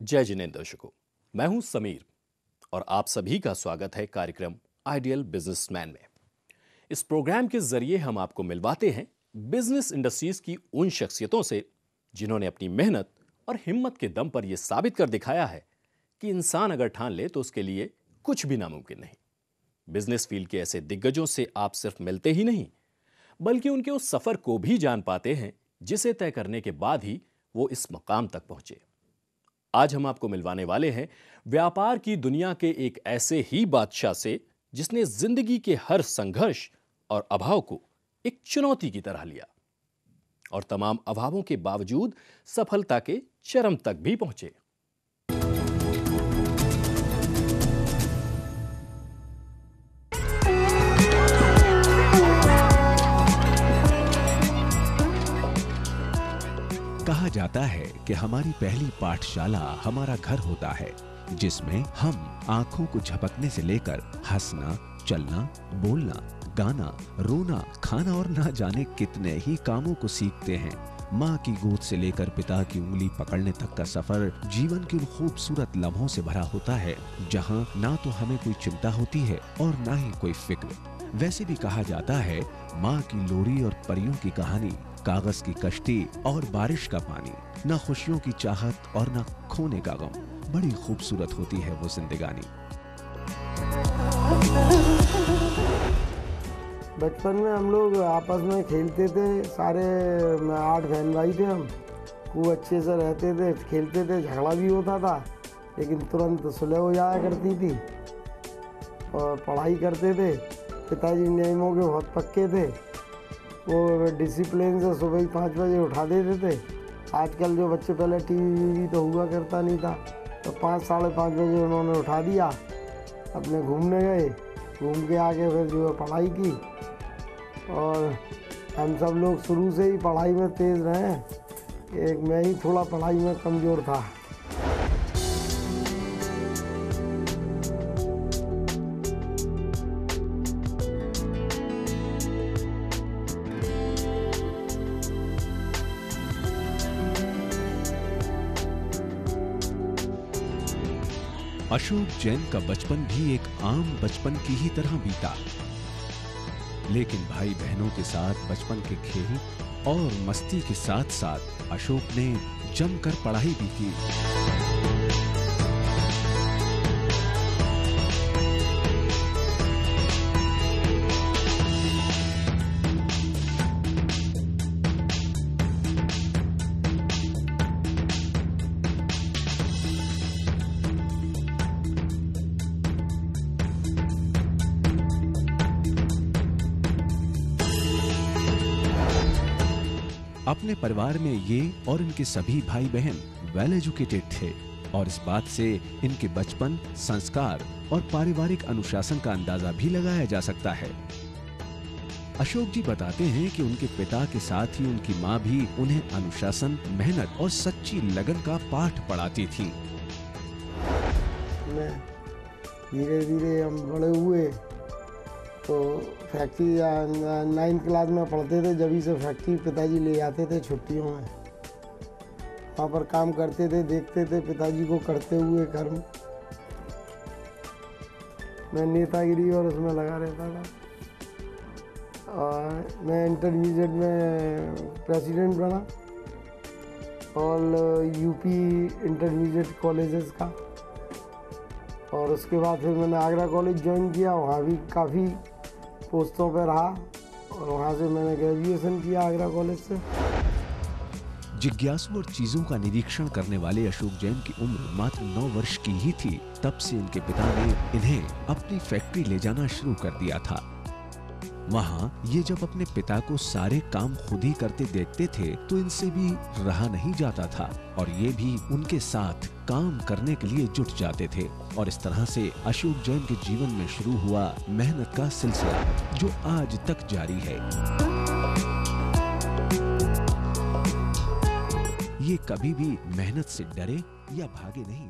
जय जिनेंद्र दर्शकों, मैं हूं समीर और आप सभी का स्वागत है कार्यक्रम आइडियल बिजनेसमैन में। इस प्रोग्राम के जरिए हम आपको मिलवाते हैं बिजनेस इंडस्ट्रीज की उन शख्सियतों से जिन्होंने अपनी मेहनत और हिम्मत के दम पर यह साबित कर दिखाया है कि इंसान अगर ठान ले तो उसके लिए कुछ भी नामुमकिन नहीं। बिजनेस फील्ड के ऐसे दिग्गजों से आप सिर्फ मिलते ही नहीं बल्कि उनके उस सफर को भी जान पाते हैं जिसे तय करने के बाद ही वो इस मकाम तक पहुंचे। आज हम आपको मिलवाने वाले हैं व्यापार की दुनिया के एक ऐसे ही बादशाह से जिसने जिंदगी के हर संघर्ष और अभाव को एक चुनौती की तरह लिया और तमाम अभावों के बावजूद सफलता के चरम तक भी पहुंचे। कहा जाता है कि हमारी पहली पाठशाला हमारा घर होता है, जिसमें हम आंखों को झपकने से लेकर हंसना, चलना, बोलना, गाना, रोना, खाना और ना जाने कितने ही कामों को सीखते हैं। माँ की गोद से लेकर पिता की उंगली पकड़ने तक का सफर जीवन के उन खूबसूरत लम्हों से भरा होता है जहाँ ना तो हमें कोई चिंता होती है और ना ही कोई फिक्र। वैसे भी कहा जाता है माँ की लोरी और परियों की कहानी, कागज की कश्ती और बारिश का पानी, न खुशियों की चाहत और न खोने का गम। बड़ी खूबसूरत होती है वो जिंदगानी। बचपन में हम लोग आपस में खेलते थे, सारे 8 बहन भाई थे हम, खूब अच्छे से रहते थे, खेलते थे, झगड़ा भी होता था लेकिन तुरंत सुलह हो जाया करती थी और पढ़ाई करते थे। पिताजी नियमों के बहुत पक्के थे, वो डिसिप्लिन से सुबह ही 5 बजे उठा देते थे। आजकल जो बच्चे, पहले टीवी तो हुआ करता नहीं था, तो 5 साढ़े 5 बजे उन्होंने उठा दिया, अपने घूमने गए, घूम के आके फिर जो है पढ़ाई की। और हम सब लोग शुरू से ही पढ़ाई में तेज़ रहे, एक मैं ही थोड़ा पढ़ाई में कमज़ोर था। अशोक जैन का बचपन भी एक आम बचपन की ही तरह बीता, लेकिन भाई बहनों के साथ बचपन के खेल और मस्ती के साथ साथ अशोक ने जमकर पढ़ाई भी की। अपने परिवार में ये और इनके सभी भाई बहन वेल एजुकेटेड थे और इस बात से इनके बचपन, संस्कार और पारिवारिक अनुशासन का अंदाजा भी लगाया जा सकता है। अशोक जी बताते हैं कि उनके पिता के साथ ही उनकी माँ भी उन्हें अनुशासन, मेहनत और सच्ची लगन का पाठ पढ़ाती थी। धीरे धीरे हम बड़े हुए तो फैक्ट्री 9th क्लास में पढ़ते थे, जब से फैक्ट्री पिताजी ले जाते थे छुट्टियों में, वहाँ पर काम करते थे, देखते थे पिताजी को करते हुए कर्म। मैं नेतागिरी और उसमें लगा रहता था और मैं इंटरमीडिएट में प्रेसिडेंट बना और यूपी इंटरमीडिएट कॉलेजेस का, और उसके बाद फिर मैंने आगरा कॉलेज ज्वाइन किया, वहाँ भी काफ़ी पोस्टों पर रहा और वहाँ से मैंने ग्रेजुएशन किया आगरा कॉलेज से। जिज्ञासु और चीजों का निरीक्षण करने वाले अशोक जैन की उम्र मात्र 9 वर्ष की ही थी, तब से इनके पिता ने इन्हें अपनी फैक्ट्री ले जाना शुरू कर दिया था। वहाँ ये जब अपने पिता को सारे काम खुद ही करते देखते थे तो इनसे भी रहा नहीं जाता था और ये भी उनके साथ काम करने के लिए जुट जाते थे। और इस तरह से अशोक जैन के जीवन में शुरू हुआ मेहनत का सिलसिला जो आज तक जारी है। ये कभी भी मेहनत से डरे या भागे नहीं।